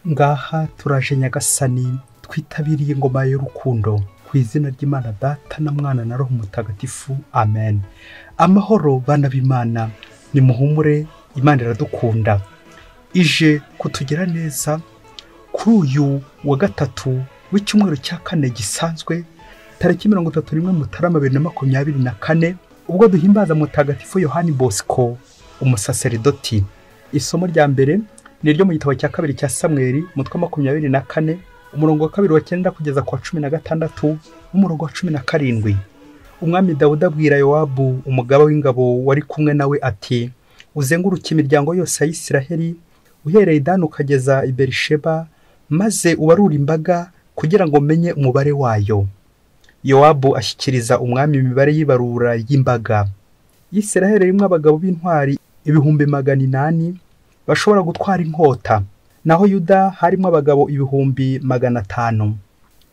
ngaha turaje Nyagasani twitabiriye ingoma y'urukundo ku izina ry'Imana Data na Mwana na Roho Mutagatifu, amen. Amahoro bana b'Imana, nimuhumure, Imana iradukunda, ije kutugira neza kuri uyu wa gatatu w'icyumweru cya kane gisanzwe, tariki 31 Mutarama 2024, ubwo duhimbaza Mutagatifu Yohani Bosco umusaseridoti. Isomo rya mbere ni ryo mu gitabo cya kabiri cya Samweli, umutwe 24, umurongo wa 2 kugeza ku 16, n'umurongo wa 17. Umwami Dawudi abwira Yowabu umugaba w'ingabo wari kumwe nawe ati, uzenguruke imiryango yose ya Isiraheli uhereye Dani ukageza i Berisheba, maze ubarure imbaga kugira ngo menye umubare wayo. Yowabu ashyikiriza umwami imibare y'ibarura y'imbaga. Isiraheli rimwe abagabo b'intwari 800,000 bashobora gutwara inkota, naho Yuda harimo abagabo 500,000.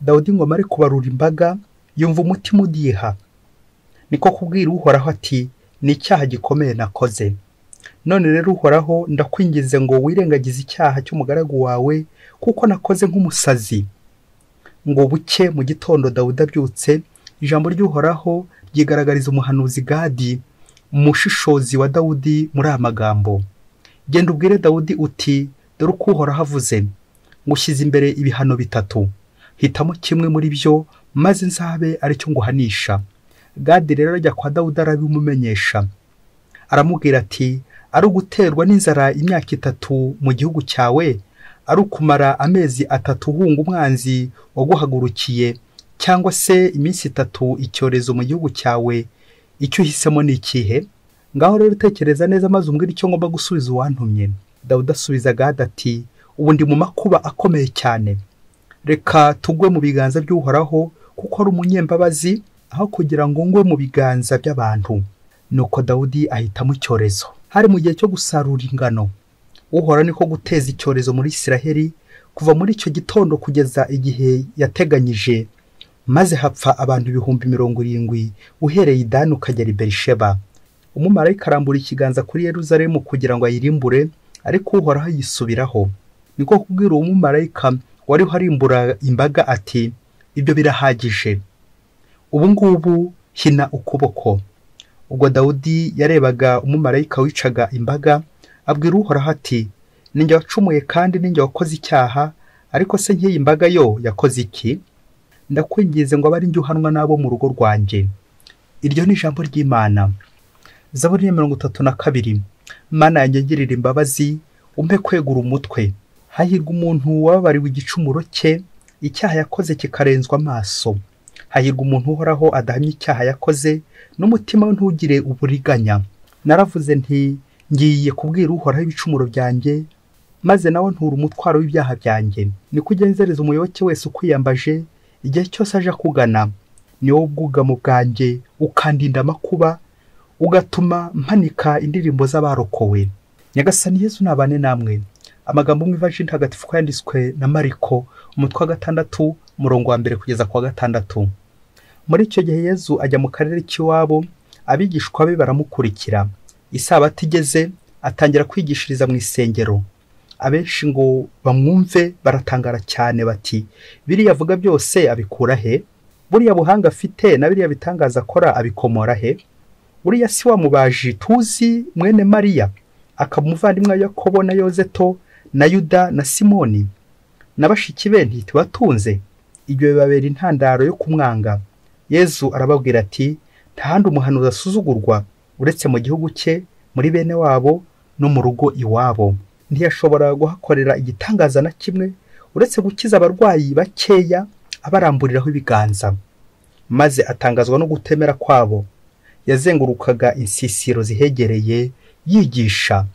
Dawudi ngo amare kubarura imbaga yumva umutima udiha, niko kubwira Uhoraho ati, ni icyaha gikomeye nakoze. None rero Uhoraho, ndakwingize ngo wirengagize icyaha cy'umugaragu wawe, kuko nakoze nk'umusazi. Ngo buke mu gitondo Dawudi abyutse, ijambo ry'Uhoraho ryigaragariza umuhanuzi Gadi, umushishozi wa Dawudi, muri aya magambo: genda ubwire Dawudi uti, dore uko Uhoraho avuze, ngushyize imbere ibihano 3, hitamo kimwe muri byo, maze nzabe ari cyo nguhanisha. Gadi rero ajya kwa Dawudi arabimumenyesha, aramubwira ati, ari uguterwa n'inzara imyaka 3 mu gihugu cyawe, ari ukumara amezi 3 uhunga umwanzi waguhagurukiye, cyangwa se iminsi 3 icyorezo mu gihugu cyawe, icyo uhisemo ni ikihe? Ngaho rero utekereza neza maze umbwira icyo ngomba gusubiza uwantumye. Dawudi asubiza Gadi ati, ubu ndi mu makuba akomeye cyane, reka tugwe mu biganza by'Uhoraho, kuko ari umunyembabazi, aho kugira ngo ngwe mu biganza by'abantu. Nuko Dawudi ahitamo icyorezo. Hari mu gihe cyo gusarura ingano, Uhoraho niko guteza icyorezo muri Isiraheli kuva muri icyo gitondo kugeza igihe yateganyije, maze hapfa abantu 70,000 uhereye Dani ukagera i Berisheba. Umumarayika arambura ikiganza kuri Yerusalemu kugira ngo ayirimbure, ariko Uhoraho yisubiraho. Niko kubwira uwo mumarayika wari harimbura imbaga ati, ibyo birahagije, ubu ngubu hina ukuboko. Ubwo Dawudi yarebaga umumarayika wicaga imbaga, abwira Uhoraho ati, ninjye wacumuye kandi ninjye wakoze icyaha, ariko se nk'iyi mbaga yo yakoze iki? Ndakwingize ngo abe ari njye uhanwa n'abo mu rugo rwanjye. Iryo ni ijambo ry'Imana. Zaburi ya 32. Mana yanjye ngirira imbabazi, umpe kwegura umutwe. Hahirwa umuntu wababariwe igicumuro cye, icyaha yakoze kikarenzwa amaso. Hahirwa umuntu Uhoraho adahamya icyaha yakoze, n'umutima we ntugire uburiganya. Naravuze nti, ngiye kubwira Uhoraho ibicumuro byanjye, maze nawe ntura umutwaro w'ibyaha byanjye. Ni kugenzereza umuyoboke wese ukwiyambaje, igihe cyose aje kugana. Ni wowe ubwugamo bwanjye, ukandinda amakuba, ugatuma mpanika indirimbo z'abarokowe. Nyagasani Yesu nabane namwe. Amagambo mu Ivanjili ntagatifu ko yanditswe na Mariko, umutwe wa 6, umurongo wa 1 kugeza ku wa 6. Muri icyo gihe Yesu ajya mu karere k'iwabo, abigishwa be baramukurikira. Isabato igeze, atangira kwigishiriza mu isengero. Abenshi ngo bamwumve baratangara cyane bati, biriya avuga byose abikura he? Buriya buhanga afite na biriya bitangaza akora abikomora he? Buriya si wa mubaji tuzi mwene Mariya, akaba umuvandimwe wa Yakobo na Yozeto na Yuda na Simoni, na bashiki be ntitubatunze? Ibyo bibabera intandaro yo kumwanga. Yesu arababwira ati, nta handi umuhanuzi asuzugurwa uretse mu gihugu cye, muri bene wabo no mu rugo iwabo. Ntiyashobora guhakorera igitangaza na kimwe uretse gukiza abarwayi bakeya, abaramburiraho ibiganza. Maze atangazwa no gutemera kwabo. Yazengurukaga insisiro zihegereye yigisha.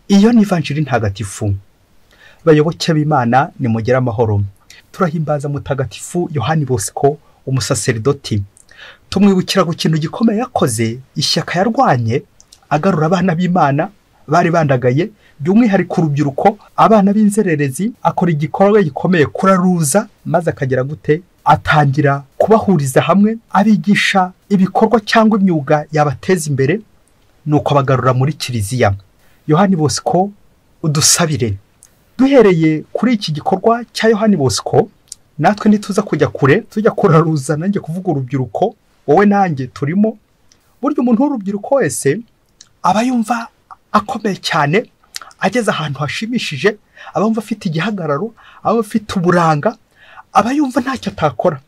Iyo ni Ivanjili ntagatifu. Bayoboke b'Imana, nimugire amahoro. Turahimbaza Mutagatifu Yohani Bosco umusaseridoti. Tumwibukira ku kintu gikomeye yakoze, ishyaka yarwanye agarura abana b'Imana bari bandagaye, by'umwihariko urubyiruko, abana b'inzererezi. Akora igikorwa gikomeye kuraruza, maze akagera gute? Atangira kubahuriza hamwe, abigisha ibikorwa cyangwa imyuga yabateza imbere, nuko abagarura muri kiliziya. Yohani Bosco, udusabire. duhereye kuri iki gikorwa cya Yohani Bosco, natwe ntituza kujya kure, tujya kuraruza nanjye kuvuga urubyiruko, wowe nanjye turimo. Burya umuntu w'urubyiruko wese aba yumva akomeye cyane, ageze ahantu hashimishije, aba yumva afite igihagararo, aba afite uburanga, aba yumva ntacyo atakora,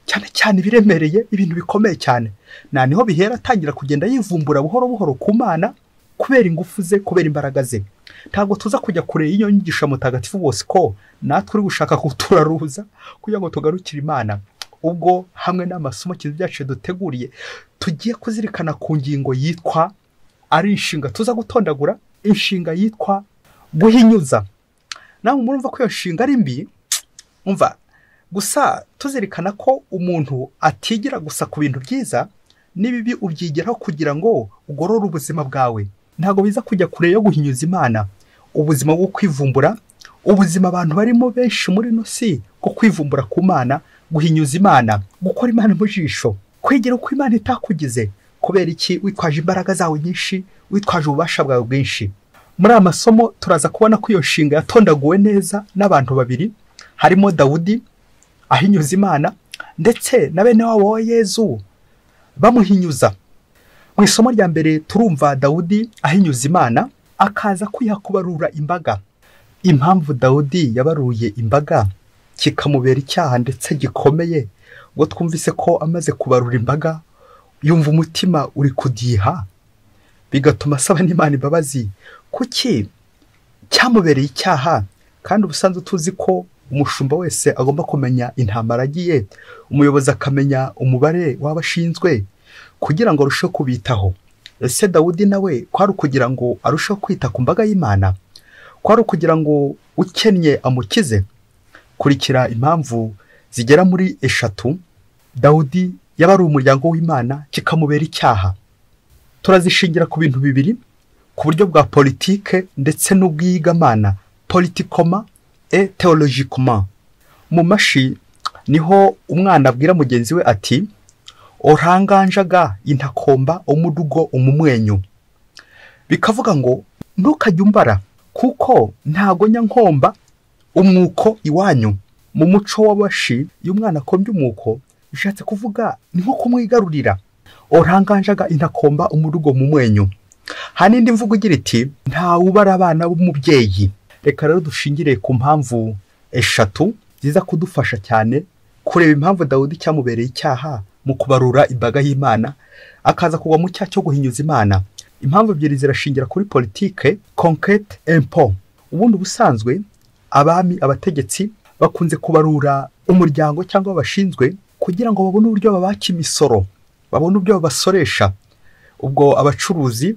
cyane cyane ibiremereye, ibintu bikomeye cyane. Niho bihera atangira kugenda yivumbura buhoro buhoro ku Mana, kubera ingufu ze, kubera imbaraga ze. Ntabwo tuza kujya kure y'iyo nyigisho Mutagatifu Bosco, natwe uri gushaka kuturaruza kugira ngo tugarukire Imana. Ubwo hamwe n'amasomo byacu duteguriye, tugiye kuzirikana ku ngingo yitwa, ari inshinga tuza gutondagura, inshinga yitwa guhinyuza. Nawe murumva ko iyo nshinga ari mbi, umva gusa tuzirikana ko umuntu atigira gusa ku bintu byiza, n'ibibi ubyigiraho kugira ngo ugorore ubuzima bwawe. Ntabwo biza kujya kure yo guhinyuza Imana. Ubuzima bwo kwivumbura, ubuzima abantu barimo benshi muri no si bwo kwivumbura ku Mana, guhinyuza Imana, gukora Imana mu jisho, kwegera uko Imana itakugize. Kubera iki? Witwaje imbaraga zawe nyinshi, witwaje ububasha bwawe bwinshi. Muri aya masomo turaza kubona ko iyo nshinga yatondaguwe neza n'abantu babiri, harimo Dawudi ahinyuza Imana, ndetse na bene wabo wa Yezu bamuhinyuza. Mu isomo rya mbere turumva Dawudi ahinyuza Imana, akaza kubarura imbaga. Impamvu Dawudi yabaruye imbaga kikamubera icyaha ndetse gikomeye, ngo twumvise ko amaze kubarura imbaga yumva umutima uri kudiha, bigatuma asaba n'Imana imbabazi. Kuki cyamubereye icyaha? Kandi ubusanzwe tuzi ko umushumba wese agomba kumenya intama aragiye, umuyobozi akamenya umubare w'abashinzwe kugira ngo arusheho kubitaho. Ese Dawudi nawe kwari kugira ngo arusheho kwita ku mbaga y'Imana? Kwari kugira ngo ukennye amukize? Kurikira impamvu zigera muri 3 Dawudi yabaruye umuryango w'Imana kikamubera icyaha. Turazishingira ku bintu bibiri, ku buryo bwa politike ndetse n'ubwiyigamana, politikoma et théologiquement. Mu mashi niho umwana abwira mugenzi we ati, oranganjaga intakomba umudugo umumwenyu. Bikavuga ngo ntukajye umbara, kuko ntago nyankomba umwuko iwanyu. Mu muco w'abashi iyo umwana akombye umwuko, bishatse kuvuga ni nko kumwigarurira. Oranganjaga intakomba umudugo mumwenyu. Hanindi mvugo igira iti, nta ubara abana b'umubyeyi. Reka rero dushingire ku mpamvu 3 ziza kudufasha cyane kureba impamvu Dawudi cyamubereye icyaha mu kubarura imbaga y'Imana, akaza kugwa mu cyaha cyo guhinyuza Imana. Impamvu ebyiri zirashingira kuri politike, conquête impôt. Ubundi busanzwe abami, abategetsi bakunze kubarura umuryango cyangwa abashinzwe kugira ngo babone uburyo babaka imisoro, babone uburyo babasoresha. Ubwo abacuruzi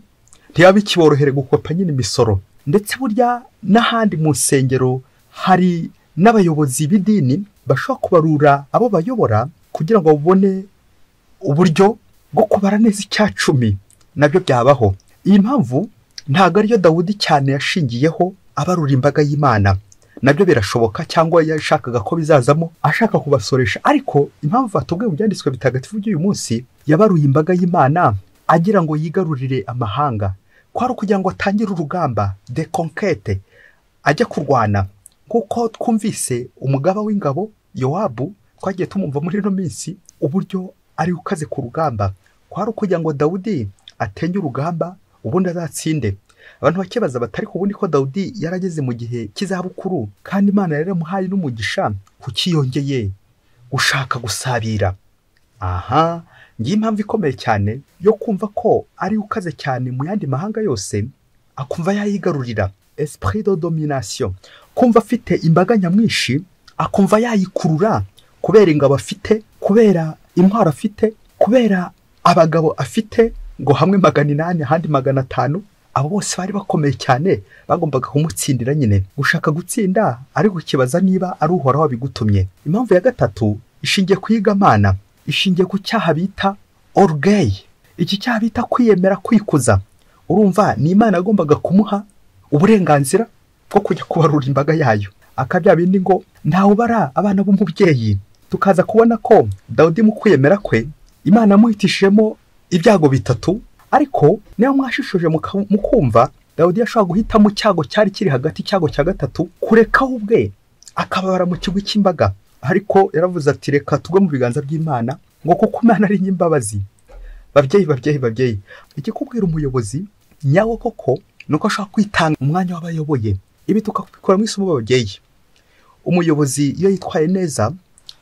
ntiyabikiborohere gukopa nyine imisoro. Ndetse burya n'ahandi mu nsengero hari n'abayobozi b'idini bashobora kubarura abo bayobora kugira ngo babone uburyo bwo kubara neza icyacumi, nabyo byabaho. Iyi mpamvu ntabwo ariyo Dawudi cyane yashingiyeho abarura imbaga y'Imana. Nabyo birashoboka, cyangwa yashakaga ko bizazamo ashaka kubasoresha. Ariko impamvu batubwiye mu byanditswe bitagatifu by'uyu munsi, yabaruye imbaga y'Imana agira ngo yigarurire amahanga, kwari kugira ngo atangire urugamba de conquête, ajya kurwana. Kuko twumvise umugaba w'ingabo Yowabu, twagiye tumumva muri no minsi uburyo ari ukaze ku rugamba, kwari kugira ngo Dawudi atenge urugamba ubundi azatsinde. Abantu bakibaza batari kubundi ko Dawudi yarageze mu gihe cy'izabukuru, kandi Imana yaramuhaye n'umugisha, kukiyongeye gushaka gusabira. Aha, ngiye impamvu ikomeye cyane yo kumva ko ari ukaze cyane mu yandi mahanga yose, akumva yayigarurira. Esprit de domination, kumva afite imbaga nyamwinshi, akumva yayikurura kubera ingabo afite, kubera intwaro afite, kubera abagabo afite, ngo hamwe 800 ahandi 500. Abo bose bari bakomeye cyane, bagombaga kumutsindira nyine. Gushaka gutsinda ariko kibaza niba ari uhoraho bigutumye. Impamvu ya gatatu ishingiye kwigamana, ishingiye ku cyaha bita orgueil. Iki cyaha bita kwiyemera, kwikuza. Urumva ni Imana agombaga kumuha uburenganzira bwo kujya kubarura imbaga yayo. Akabya bindi ngo nta ubara abana b'umubyeyi. Tukaza kubona ko Dawudi mu kwiyemera kwe, Imana muhitishemo ibyago bitatu. Ariko niyo mwashishuje mu kumva Dawudi yashobora guhitamo icyago cyari kiri hagati, icyago cya gatatu, kurekaho ubwe akababara mu kigwi cy'imbaga, ariko yaravuze ati reka tugwe mu biganza by'Imana, ngo kuko Imana ari nyimbabazi. Babyeyi, ikikubwira umuyobozi nyawo koko nuko ashaka kwitanga umwanya w'abayoboye. Ibi tukabikora mu isomo babyeyi. Umuyobozi iyo yitwaye neza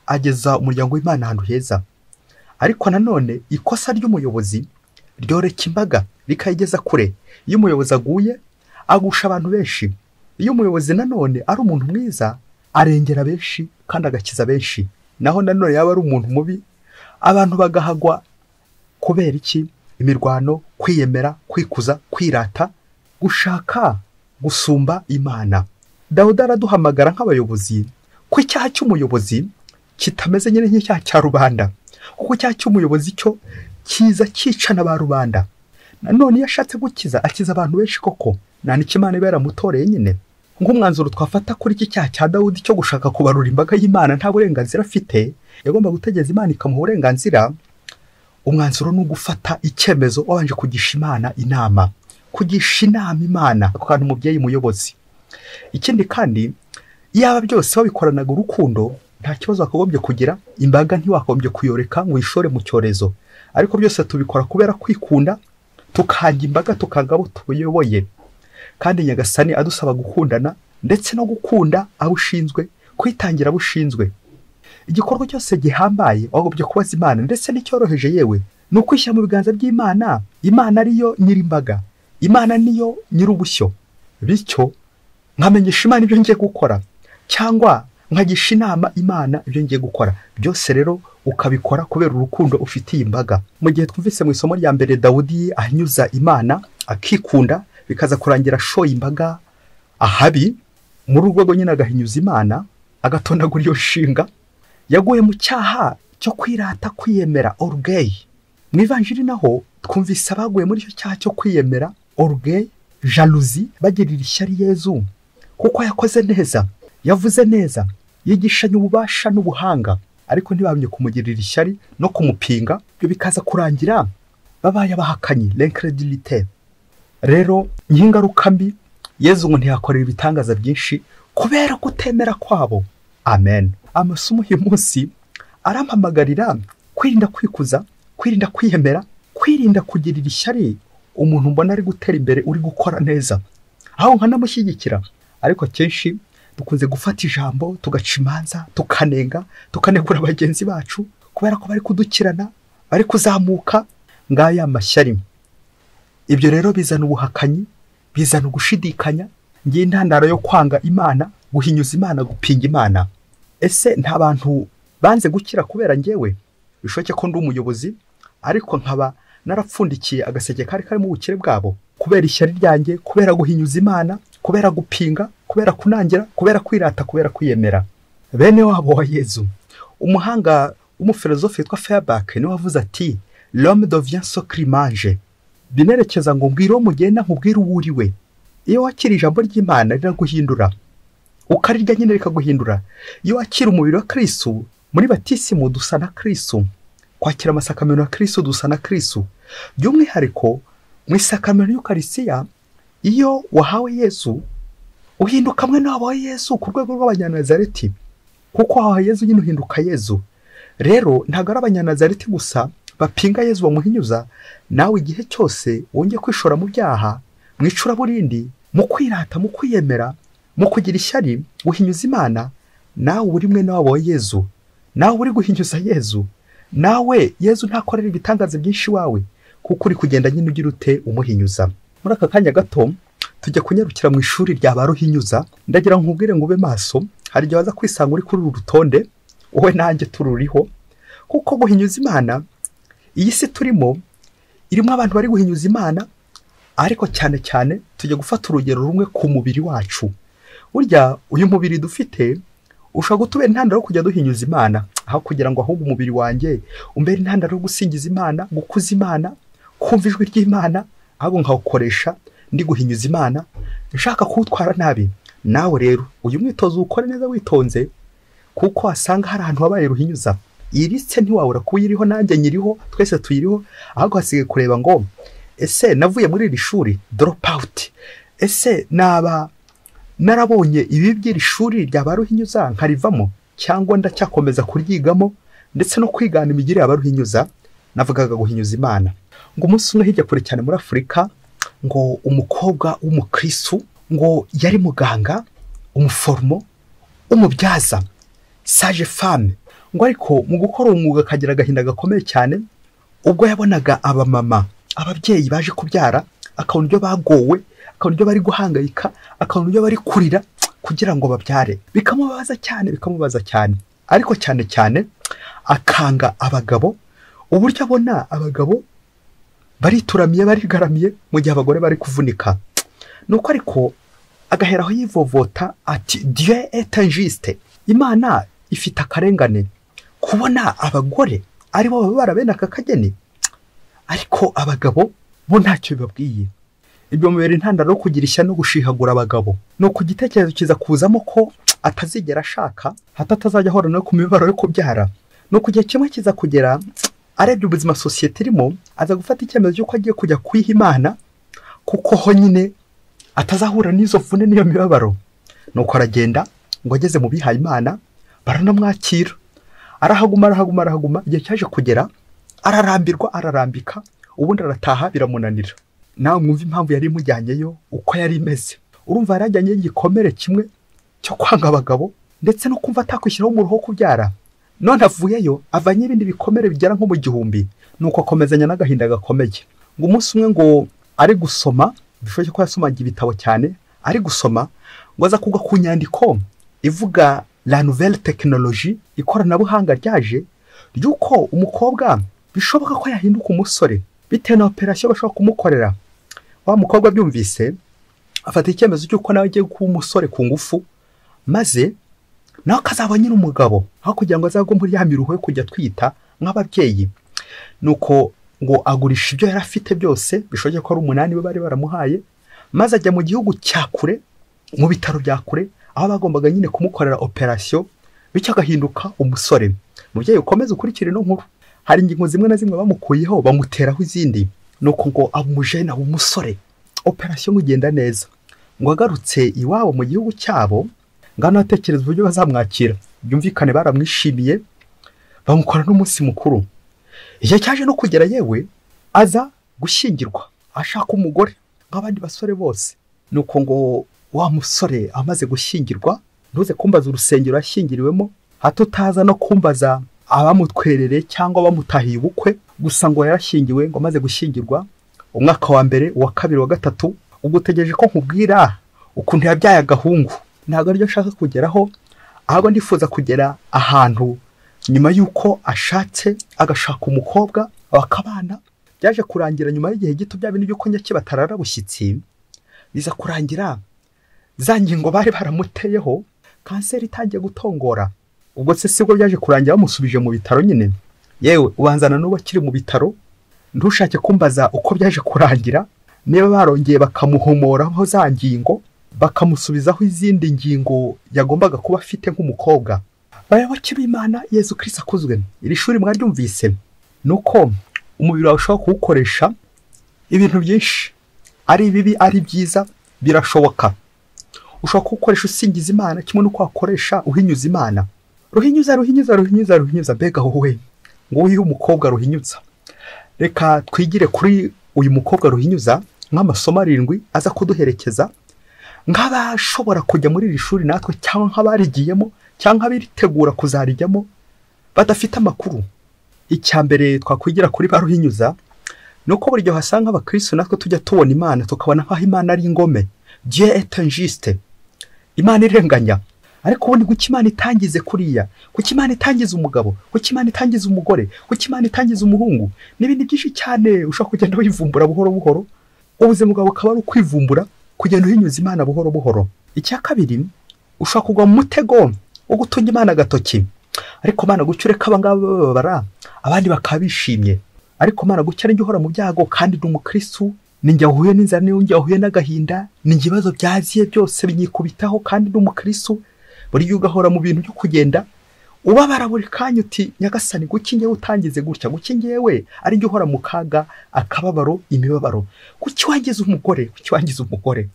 ageza umuryango w'Imana ahantu heza, ariko nanone ikosa ry'umuyobozi ryoreka imbaga rikayigeza kure. Iyo umuyobozi aguye agusha abantu benshi. Iyo umuyobozi nanone ari umuntu mwiza arengera benshi kandi agakiza benshi. Naho nanone yaba ari umuntu mubi abantu bagahagwa kubera iki? Imirwano, kwiyemera, kwikuza, kwirata, gushaka gusumba Imana. Dawudi araduhamagara nk'abayobozi ko icyaha cy'umuyobozi kitameze nyine nk'icyaha cya rubanda, kuko icyaha cy'umuyobozi cyo kiza cyicana ba rubanda. Nanone iyo ashatse gukiza akiza abantu benshi koko, nta n'ikimana iba yaramutoreye nyine. Nk'umwanzuro twafata kuri iki cyaha cya Dawudi cyo gushaka kubarura imbaga y'Imana nta burenganzira afite, yagomba gutegeza Imana ikamuha uburenganzira. Umwanzuro ni ugufata icyemezo wabanje kugisha Imana inama, kugisha inama Imana ako kantu umubyeyi muyobozi. Ikindi kandi yaba byose babikoranaga urukundo nta kibazo wakagombye kugira, imbaga ntiwakagombye kuyoreka ngo uyishore mu cyorezo, ariko byose tubikora kubera kwikunda, tukanga imbaga, tukanga abo tuyoboye. Kandi Nyagasani adusaba gukundana ndetse no gukunda abo ushinzwe, kwitangira abo ushinzwe. Igikorwa cyose gihambaye wagombye kubaza Imana, ndetse n'icyoroheje yewe ni ukwishyira mu biganza by'Imana. Imana ariyo nyirimbaga, Imana niyo nyirubushyo. Bityo nkamenyesha Imana ibyo ngiye gukora, cyangwa nkagisha inama Imana ibyo ngiye gukora. Byose rero ukabikora kubera urukundo ufitiye imbaga. Mu gihe twumvise mu isomo rya mbere Dawudi anyuza Imana akikunda, bikaza kurangira ashoye imbaga ahabi, muri urwo rwego nyine agahinyuza Imana, agatondagura iyo nshinga, yaguye mu cyaha cyo kwirata, kwiyemera, orgueil. Mu Ivanjiri naho twumvise abaguye muri icyo cyaha cyo kwiyemera, orgueil, jalousie, bagirira ishyari Yezu kuko yakoze neza, yavuze neza, yigishanye ububasha n'ubuhanga, ariko ntibamye kumugirira ishyari no kumupinga. Ibyo bikaza kurangira babaye abahakanyi, l'incrédulité. Rero n'ingaruka mbi, Yezu ngo ntiyakorera ibitangaza byinshi kubera kutemera kwabo. Amen. Amasomo uyu munsi arampamagarira kwirinda kwikuza, kwirinda kwiyemera, kwirinda kugirira ishyari umuntu mbona ari gutera imbere, uri gukora neza, aho nkanamushyigikira. Ariko kenshi dukunze gufata ijambo tugaca imanza, tukanegura bagenzi bacu kubera ko bari kudukirana, bari kuzamuka ngaya amashyari. Ibyo rero bizana ubuhakanyi, bizana ugushidikanya, ngiye intandaro yo kwanga Imana, guhinyuza Imana, gupinga Imana. Ese nta bantu banze gukira kubera ngewe? Bishoke ko ndi umuyobozi ariko nkaba narapfundikiye agaseke kari karimo ubukire bwabo, kubera ishyari ryanjye, kubera guhinyuza Imana, kubera gupinga, kubera kunangira, kubera kwirata, kubera kwiyemera. Bene wabo wa Yezu, umuhanga w'umufilozofe witwa Feuerbach niwe wavuze ati l'homme devient ce qu'il mange. Binerekeza ngo mbwira uwo mugenda nkubwire uwo uri we. Iyo wakira ijambo ry'Imana riraguhindura, ukarirya nyine rikaguhindura. Iyo wakira umubiri wa Kristo, muri batisimu dusa na Kristo, kwakira amasakamento ya Kristo dusa na Kristo. By'umwihariko mu isakamento y'Ukarisiya, iyo wahawe Yesu uhinduka mwe n'abo Yesu ku rwego rw'Abanyanazareti, kuko wahawe Yesu nyine uhinduka Yesu. Rero ntabwo ari Abanyanazareti gusa bapinga Yesu bamuhinyuza, nawe igihe cyose wongeye kwishora mu byaha, mu icuraburindi, mu kwirata, mu kwiyemera, mu kugira ishyari, guhinyuza Imana, nawe uri mwe n'abo Yesu, nawe uri guhinyuza Yesu, nawe Yesu ntakorera ibitangaza byinshi wawe, kuko uri kugenda nyine ugira ute umuhinyuza. Muri aka kanya gato tujya kunyarukira mu ishuri rya baruhinyuza. Ndagira nkubwire ngo ube maso, hari igihe waza kwisanga uri kuri uru rutonde, wowe nanjye tururiho, kuko guhinyuza Imana, iyi si turimo irimo abantu bari guhinyuza Imana, ariko cyane cyane tujya gufata urugero rumwe ku mubiri wacu. Burya uyu mubiri dufite ushobora gutubera intandaro yo kujya duhinyuza Imana, aho kugira ngo ahubwo umubiri wanjye umbere intandaro yo gusingiza Imana, gukuza Imana, kumva ijwi ry'Imana, ahubwo nkawukoresha ndi guhinyuza Imana, nshaka kuwutwara nabi. Nawe rero uyu mwitozo ukore neza witonze, kuko wasanga hari ahantu wabaye ruhinyuza. Iritse ntiwabura kuyiriho, nanjye nyiriho, twese tuyiriho, ahubwo hasigaye kureba ngo ese navuye muri iri shuri drop out, ese naba narabonye ibi by'iri shuri rya ba Ruhinyuza nkarivamo cyangwa ndacyakomeza kuryigamo ndetse no kwigana imigire ya ba Ruhinyuza? Navugaga guhinyuza Imana. Ngo umunsi umwe hirya kure cyane muri Afurika, ngo umukobwa w'umukristo ngo yari muganga, umuforomo, umubyaza, sage femme, ngo ariko mu gukora umwuga akagira agahinda gakomeye cyane ubwo yabonaga abamama, ababyeyi baje kubyara, akabona ibyo bagowe, akabona ibyo bari guhangayika, akabona ibyo bari kurira kugira ngo babyare. Bikamubaza cyane, ariko cyane cyane akanga abagabo, uburyo abona abagabo barituramiye, barigaramiye mu gihe abagore bari kuvunika. Nuko ariko agaheraho yivovota ati Dieu est injuste, Imana ifite akarengane kubona abagore aribo babara bene aka kageni, ariko abagabo bo ntacyo bibabwiye. Ibyo mubera intandaro yo kugira ishyano no gushihagura abagabo. No ku gitekerezo kiza kuzamo ko atazigera ashaka, hato atazajya ahora no ku mibabaro yo kubyara. No ku gihe kimwe kiza kugera arebye ubuzima sosiyete irimo, aza gufata icyemezo cy'uko agiye kujya kwiha Imana, kuko ho nyine atazahura n'izo vune n'iyo mibabaro. Nuko aragenda, ngo ageze mu bihaye Imana baranamwakira. Arahaguma, igihe cyaje kugera ararambika, ubundi arataha biramunanira. Nawe mwumva impamvu yari imujyanyeyo uko yari imeze. Urumva yarajyanye igikomere kimwe cyo kwanga abagabo ndetse no kumva atakwishyiraho umuruho wo kubyara. None avuyeyo avanye ibindi bikomere bigera nko mu 1000. Nuko akomezanya n'agahinda gakomeye. Ngo umunsi umwe ngo ari gusoma, bifashe ko yasomaga ibitabo cyane, ari gusoma ngo aza kugwa ku nyandiko ivuga la nouvelle technologie, ikoranabuhanga ryaje ryuko umukobwa bishoboka ko yahinduka umusore bitewe na operation bashobora kumukorera. Wa mukobwa byumvise afata icyemezo cy'uko nawe agiye kuba umusore ku ngufu, maze nawe akazaba nyine umugabo, aho kugira ngo azagwe muri ya miruho yo kujya twita nk'ababyeyi. Nuko ngo agurisha ibyo yari afite byose, bishoboye ko ari 8 bari baramuhaye, maze ajya mu gihugu cya kure, mu bitaro bya kure, aho bagombaga nyine kumukorera operation bityo agahinduka umusore. Mubyeyi ukomeze ukurikire no nkuru, hari ingingo zimwe na zimwe bamukuyeho bamuteraho izindi. Nuko ngo abumujena umusore, operation igenda neza. Ngo agarutse iwabo mu gihugu cyabo, ngana atekereza uburyo bazamwakira. Byumvikane baramwishimiye, bamukora n'umunsi mukuru. Igihe cyaje no kugera yewe aza gushyingirwa, ashaka umugore nk'abandi basore bose. Nuko ngo wa musore amaze gushyingirwa, ntuze kumbaza urusengero yashyingiriwemo, hato utaza no kumbaza abamutwerere cyangwa bamutahiye ubukwe, gusa ngo yarashyingiwe. Ngo amaze gushyingirwa umwaka wa mbere, uwa kabiri, wa gatatu, ugutegereje ko nkubwira ukuntu yabyaye agahungu. Ntabwo aryo nshaka kugeraho, ahubwo ndifuza kugera ahantu nyuma yuko ashatse agashaka umukobwa bakabana. Byaje kurangira nyuma y'igihe gito bya bintu by'uko nyaki batarara bushyitsi, biza kurangira za ngingo bari baramuteyeho kanseri itangiye gutongora. Ubwo se sibwo byaje kurangira bamusubije mu bitaro nyine. Yewe ubanzana n'uwo kiri mu bitaro, ntushake kumbaza uko byaje kurangira, niba barongeye bakamuhomoraho za ngingo, bakamusubizaho izindi ngingo yagombaga kuba afite nk'umukobwa. Bayoboke b'Imana, Yesu Kristo akuzwe. Iri shuri mwaryumvise, nuko umubiri wawe ushobora kuwukoresha ibintu byinshi, ari bibi ari byiza, birashoboka. Ushobora kuwukoresha usingiza Imana, kimwe n'uko wakoresha uhinyuza Imana. Ruhinyuza, mbega wowe ngo uyu umukobwa ruhinyuza. Reka twigire kuri uyu mukobwa ruhinyuza nk'amasomo 7 aza kuduherekeza, nk'abashobora kujya muri iri shuri natwe, cyangwa nk'abarigiyemo, cyangwa abiritegura kuzarijyamo badafite amakuru. Icyambere twakwigira kuri ba Ruhinyuza nuko buri gihe hasanga abakristo natwe tujya tubona Imana tukabona nkaho Imana ari ingome. Dieu est injuste, Imana irenganya. Ariko ubundi kuki Imana itangize kuriya? Kuki Imana itangiza umugabo? Kuki Imana itangiza umugore? Kuki Imana itangiza umuhungu? N'ibindi byinshi cyane ushaka kugenda wivumbura buhoro buhoro. Ubuzima bwawe ukaba ari ukwivumbura, kugenda uhinyuza Imana buhoro buhoro. Icya kabiri, ushaka kugwa mu mutego wo gutunga Imana agatoki. Ariko Imana gucyureka abangaba babara, abandi bakabishimye. Ariko Imana gucyara njye uhora mu byago kandi ndi umukristo, ninjye ahuye n'inzara, ninjye ahuye n'agahinda, ninjye ibibazo byaziye byose binyikubitaho kandi ndi umukristo. Buri gihe ugahora mu bintu byo kugenda ubabara buri kanya uti Nyagasani kuki ngewe utangize gutya, kuki ngewe ari njye uhora mu kaga, akababaro, imibabaro, kuki wangize umugore, kuki wangize umugore.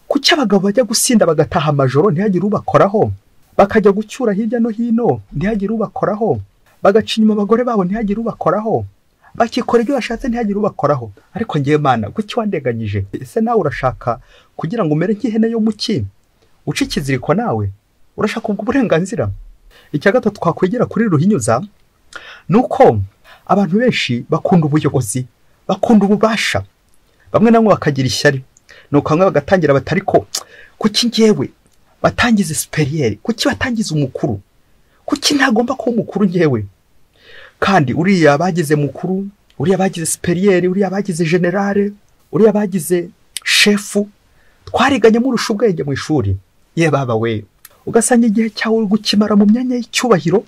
kuki abagabo bajya gusinda bagataha amajoro ntihagire ubakoraho, bakajya gucyura hirya no hino ntihagire ubakoraho, bagaca inyuma abagore babo ntihagire ubakoraho, bakikora ibyo bashatse ntihagire ubakoraho? Ariko ngewe Mana, kuki wandeganyije? Ese nawe urashaka kugira ngo umere nk'ihene yo mu ki, uca ikiziriko nawe? Urashaka ubwo burenganzira? Icya gatatu twakwigira kuri Ruhinyuza nuko abantu benshi bakunda ubuyobozi, bakunda ububasha, bamwe namwe bakagira ishyari, nuko bamwe bagatangira batari ko kuki ngewe batangize superiere, kuki batangize umukuru, kuki ntagomba kuba umukuru ngewe? Kandi uriya bagize mukuru, uriya bagize superiere, uriya bagize generale, uriya bagize shefu, twariganye murusha ubwenge mu ishuri. Ye baba we, ugasanga igihe cyawe uri gukimara mu myanya y'icyubahiro,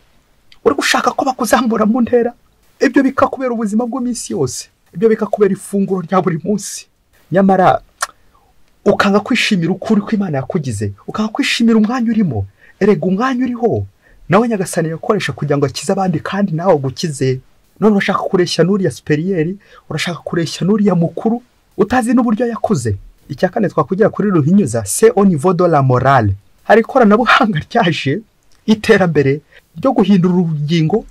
uri gushaka ko bakuzambura mu ntera. Ibyo bikakubera ubuzima bw'iminsi yose, ibyo bikakubera ifunguro rya buri munsi. Nyamara ukanga kwishimira ukuri ko Imana yakugize, ukanga kwishimira umwanya urimo. Erega umwanya uriho nawe Nyagasani yakoresha kugira ngo akize abandi kandi nawe ugukize. None urashaka kureshya n'uriya superiere, urashaka kureshya n'uriya mukuru utazi n'uburyo yakuze. Icya kane twakugira kuri Ruhinyuza, c'est au niveau de la morale. Hari ikoranabuhanga ryaje, iterambere ryo guhindura urugingo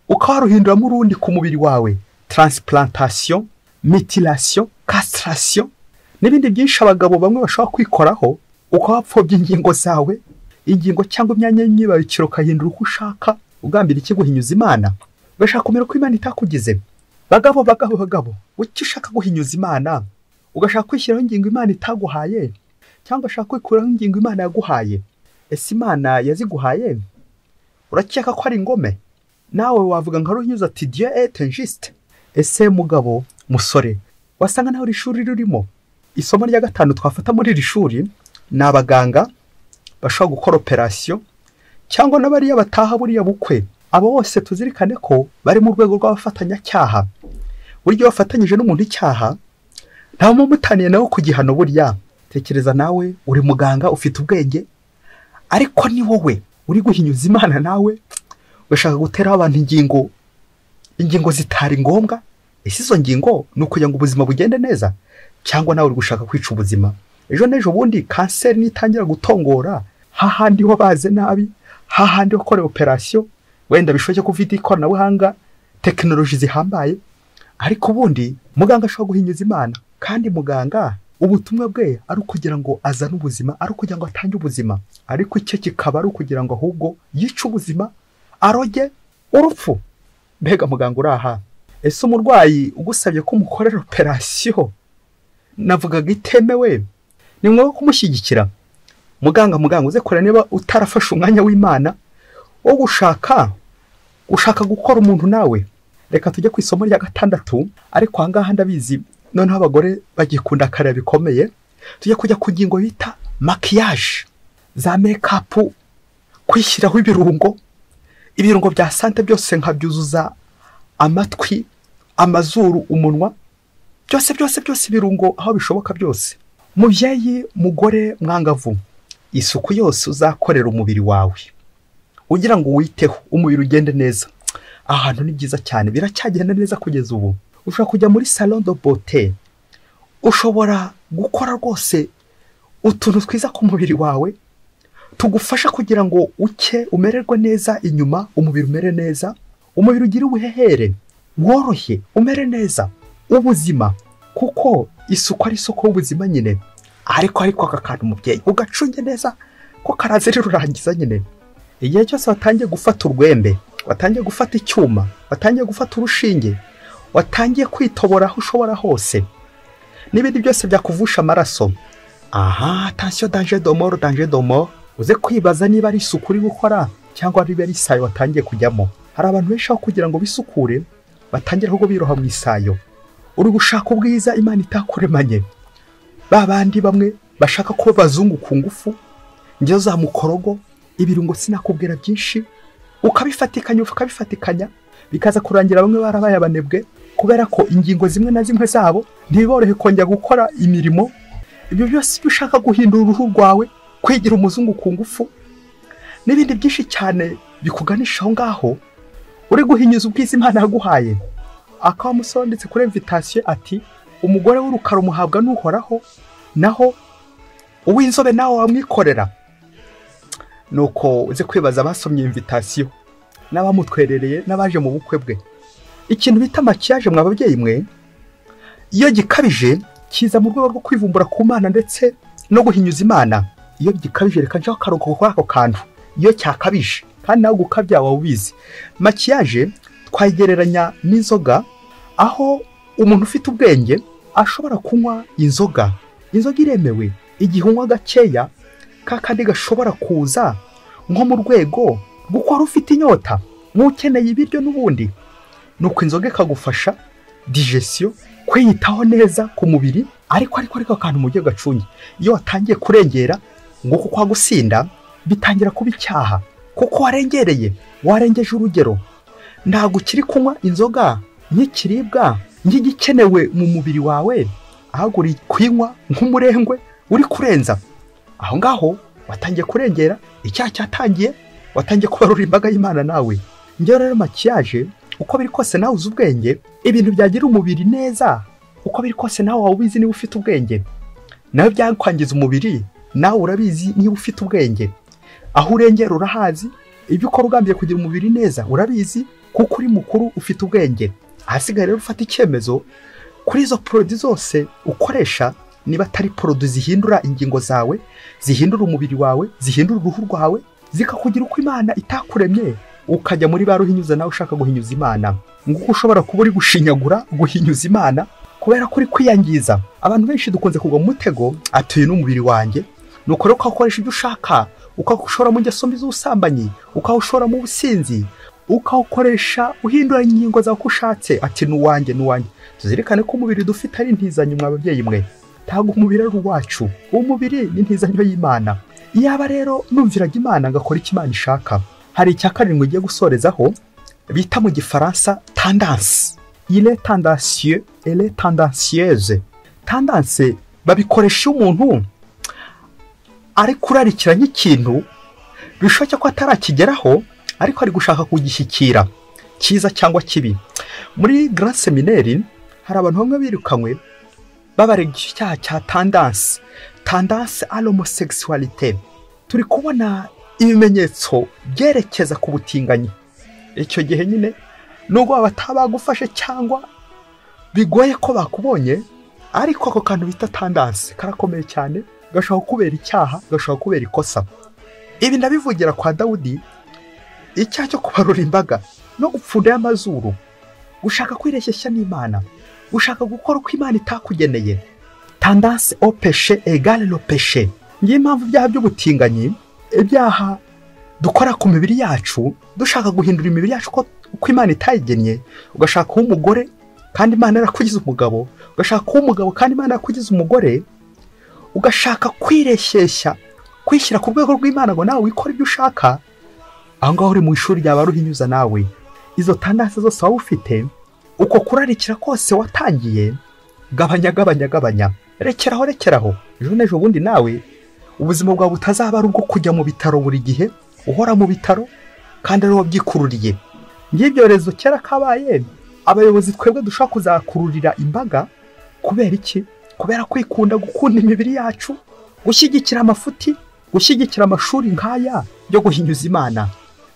ukaruhinduramo urundi ku mubiri wawe, transplantation, mutilation, castration n'ibindi byinshi abagabo bamwe bashobora kwikoraho ukabapfobya ingingo zawe, ingingo cyangwa imyanya y'imyibarukiro ukahindura uko ushaka, ugambira iki? Guhinyuza Imana. Ugashaka kumera ko Imana itakugize. Bagabo, uki ushaka guhinyuza Imana, ugashaka kwishyiraho ingingo Imana itaguhaye, cyangwa ushaka kwikuraho ingingo Imana yaguhaye. Ese Imana yaziguhaye urakeka ko ari ingome? Nawe wavuga nka Ruhinyuza ati Dieu est injuste. Ese mugabo, musore, wasanga nawe ishuri rurimo? Isomo rya gatanu twafata muri iri shuri ni abaganga bashobora gukora operation, cyangwa n'abariya bataha buriya bukwe. Abo bose tuzirikane ko bari mu rwego rw'abafatanyacyaha. Buryo bafatanyije n'umuntu icyaha, nta mumutaniye nawe ku gihano. Burya tekereza nawe uri muganga ufite ubwenge, ariko ni wowe uri guhinyuza Imana. Nawe ugashaka guteraho abantu ingingo zitari ngombwa. Ese izo ngingo ni ukugira ngo ubuzima bugende neza, cyangwa nawe uri gushaka kwica ubuzima? Ejo n'ejo bundi kanseri nitangira gutongora, hahandi wabaze nabi, hahandi wakorewe operation, wenda bishoboke ko ufite ikoranabuhanga, tekinoloji zihambaye, ariko ubundi muganga ashobora guhinyuza Imana. Kandi muganga ubutumwa bwe ari ukugira ngo azane ubuzima, ari ukugira ngo atange ubuzima, ariko icyo kikaba ari ukugira ngo ahubwo yice ubuzima, aroge urupfu. Mbega muganga uraha? Ese umurwayi ugusabye ko umukorera operation navugaga itemewe, ni ngombwa kumushyigikira? Muganga uze kora niba utarafashe umwanya w'Imana wo gushaka gukora umuntu nawe. Reka tujye ku isomo rya gatandatu, ariko ahangaha ndabizi noneho abagore bagikunda kare bikomeye. Tujye kujya ku ngingo bita maquillage, za makeup, kwishyiraho ibirungo bya sante byose nkabyuzuza amatwi, amazuru, umunwa, byose ibirungo aho bishoboka byose. Mubyeyi, mugore, mwangavu, isuku yose uzakorera umubiri wawe ugira ngo witeho umubiri ugende neza. Ahantu ni byiza cyane, biracyagenda neza kugeza ubu. Ushobora kujya muri salon de beauté, ushobora gukora rwose utuntu twiza ku mubiri wawe tugufasha kugira ngo uke umererwe neza inyuma, umubiri umere neza, umubiri ugire ubuhehere, woroshye, umere neza, ubuzima, kuko isuku ari isoko y'ubuzima nyine. Ariko aka kantu mubyeyi ugacunge neza ko karaze rurangiza nyine. Igihe cyose watangiye gufata urwembe, watangiye gufata icyuma, watangiye gufata urushinge, watangiye kwitobora aho ushobora hose, n'ibindi byose byakuvusha amaraso, attention, danger de mort. Uze kwibaza niba ari isuku uri gukora cyangwa ari bari isayo watangiye kujyamo. Hari abantu benshi aho kugira ngo bisukure batangira ahubwo biroha mu isayo. Uri gushaka ubwiza Imana itakuremanye. Babandi bamwe bashaka ko bazungu ku ngufu, ngezo za mukorogo, ibirungo sinakubwira byinshi, ukabifatikanya bikaza kurangira bamwe barabaye abanebwe kubera ko ingingo zimwe na zimwe zabo ntiborohe kongera gukora imirimo. Ibyo byose bishaka guhindura uruhu rwawe, kwigira umuzungu ku ngufu, n'ibindi byinshi cyane bikuganisha aho ngaho. Uri guhinyuza ubwiza Imana yaguhaye. Akaba musondetse kuri invitation ati umugore w'urukara umuhabwa n'uhoraho, naho uw'inzobe nawe wamwikorera. Nuko uze kwibaza abasomye invitation n'abamutwerereye n'abaje mu bukwe bwe. Ikintu bita makiyaje mwa babyeyi mwe, iyo gikabije kiza mu rwego rwo kwivumbura ku Mana ndetse no guhinyuza Imana. Iyo gikabije reka nje akaruko kwa ako kantu. Iyo cyakabije kandi nawe gukabya wawe ubizi. Makiyaje twayigereranya n'inzoga, aho umuntu ufite ubwenge ashobora kunywa inzoga. Inzoga iremewe igihe unywa gakeya kakandi gashobora kuza nko mu rwego gukora ufite inyota nk'ukeneye ibiryo n'ubundi. Nuko inzoga ikagufasha digestion, kwiyitaho neza ku mubiri, ariko akantu mu gihe gacunye. Iyo watangiye kurengera ngo kuko kwagusinda bitangira kuba icyaha, kuko warengeje urugero. Ntabwo ukiri kunywa inzoga nk'ikiribwa nk'igikenewe mu mubiri wawe, ahubwo uri kunywa nk'umurengwe uri kurenza. Aho ngaho watangiye kurengera, icyaha cyatangiye, watangiye kubarura imbaga y'Imana nawe. Njye rero makiyaje uko biri kose nawe uzi ubwenge, ibintu byagira umubiri neza uko biri kose nawe wawubizi niba ufite ubwenge. Nawe byakwangiza umubiri nawe urabizi niba ufite ubwenge. Aho urengera urahazi, ibyo ukora ugambye kugira umubiri neza urabizi kuko uri mukuru ufite ubwenge. Ahasigaye rero ufata icyemezo kuri izo produit zose ukoresha, niba atari produit zihindura ingingo zawe, zihindura umubiri wawe, zihindura uruhu rwawe, zikakugira uko Imana itakuremye, ukajya muri ba ruhinyuza nawe ushaka guhinyuza Imana. Nguko ushobora kuba uri gushinyagura guhinyuza Imana kubera kuri kwiyangiza. Abantu benshi dukunze kugwa mu mutego atuye n'umubiri wanjye, nuko rero ukakoresha ibyo ushaka, ukawushora mu ngeso mbi z'ubusambanyi, ukawushora mu businzi, ukawukoresha uhindura ingingo zawe uko ushatse. Ati n'uwanjye. Tuzirikane ko umubiri dufite ari intizanyo mwa babyeyi mwe, ntabwo umubiri ari uwacu. Umubiri ni intizanyo y'Imana. Iyaba rero numviraga Imana ngakora icyo Imana ishaka. Hari icya karindwi ugiye gusorezaho bita mu Gifaransa tendance. Il est tendancieux, elle est tendancieuse. Tendance babikoresha umuntu ari kurarikira nk'ikintu bishoboka ko atarakigeraho, ariko ari gushaka kugishyikira, cyiza cyangwa kibi. Muri Grand Seminaire hari abantu bamwe birukanywe babarega icyaha cya tendance à l'homosexualité. Turi kubona ibimenyetso byerekeza ku butinganyi. Icyo gihe nyine nubwo batabagufashe cyangwa bigoye ko bakubonye, ariko ako kantu bita tendance karakomeye cyane, gashobora kubera icyaha, gashobora kubera ikosa. Ibi ndabivugira kwa Dawudi, icyaha cyo kubarura imbaga no gupfunda amazuru, gushaka kwireshyeshya n'Imana, gushaka gukora uko Imana itakugeneye. Tendance au péché égale le péché. Ngiye impamvu byaha by'ubutinganyi, ibyaha dukora ku mibiri yacu dushaka guhindura imibiri yacu uko Imana itayigennye. Ugashaka kuba umugore kandi Imana yarakugize umugabo, ugashaka kuba umugabo kandi Imana yarakugize umugore, ugashaka kwireshyeshya, kwishyira ku rwego rw'Imana ngo nawe wikora ibyo ushaka. Aho ngaho uri mu ishuri ryawe ruhinyuza nawe. Izo tendance zose waba ufite, uko kurarikira kose watangiye, gabanya. Rekeraho. Ejo bundi nawe ubuzima bwawe butazaba ari ubwo kujya mu bitaro buri gihe, uhora mu bitaro kandi ari wabyikururiye. Ngibyorezo kera kabaye, abayobozi twebwe dushaka kuzakururira imbaga. Kubera iki? Kubera kwikunda, gukunda imibiri yacu, gushyigikira amafuti, gushyigikira amashuri nkaya byo guhinyuza Imana.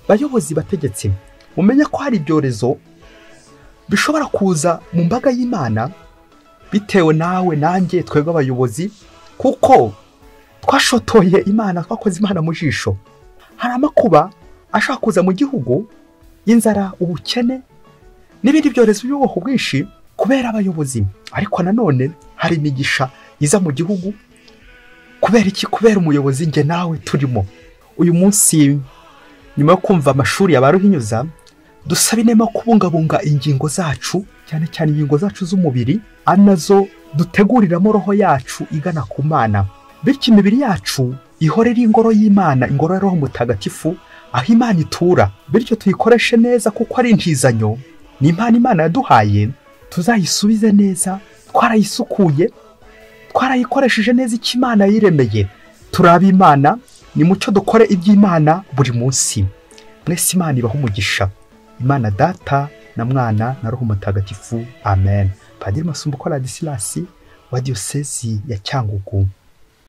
Bayobozi bategetse, umenye ko hari ibyorezo bishobora kuza mu mbaga y'Imana bitewe nawe nanjye, twebwe abayobozi, kuko twashotoye Imana, twakoze Imana mu jisho. Hari amakuba ashaka kuza mu gihugu, y'inzara, ubukene n'ibindi byorezo by'ubwoko bwinshi kubera abayobozi. Ariko nanone hari imigisha iza mu gihugu kubera iki? Kubera umuyobozi nge nawe turimo. Uyu munsi nyuma yo kumva amashuri y'abaruhinyuza, dusaba inema kubungabunga ingingo zacu, cyane cyane ingingo zacu z'umubiri, anazo duteguriramo roho yacu igana ku Mana. Bityo imibiri yacu ihorera ingoro y'Imana, ingoro ya Roho Mutagatifu, aho Imana itura. Bityo tuyikoreshe neza kuko ari intizanyo, ni impano Imana yaduhaye, tuzayisubize neza, twarayisukuye, twarayikoresheje neza icyo Imana yiremeye. Turaba Imana, ni mucyo dukore iby'Imana buri munsi. Mwese Imana ibaho umugisha. Imana Data na Mwana na Roho Mutagatifu. Amen. Padiri Masumbuko Ladislas wa Diocese ya Cyangugu.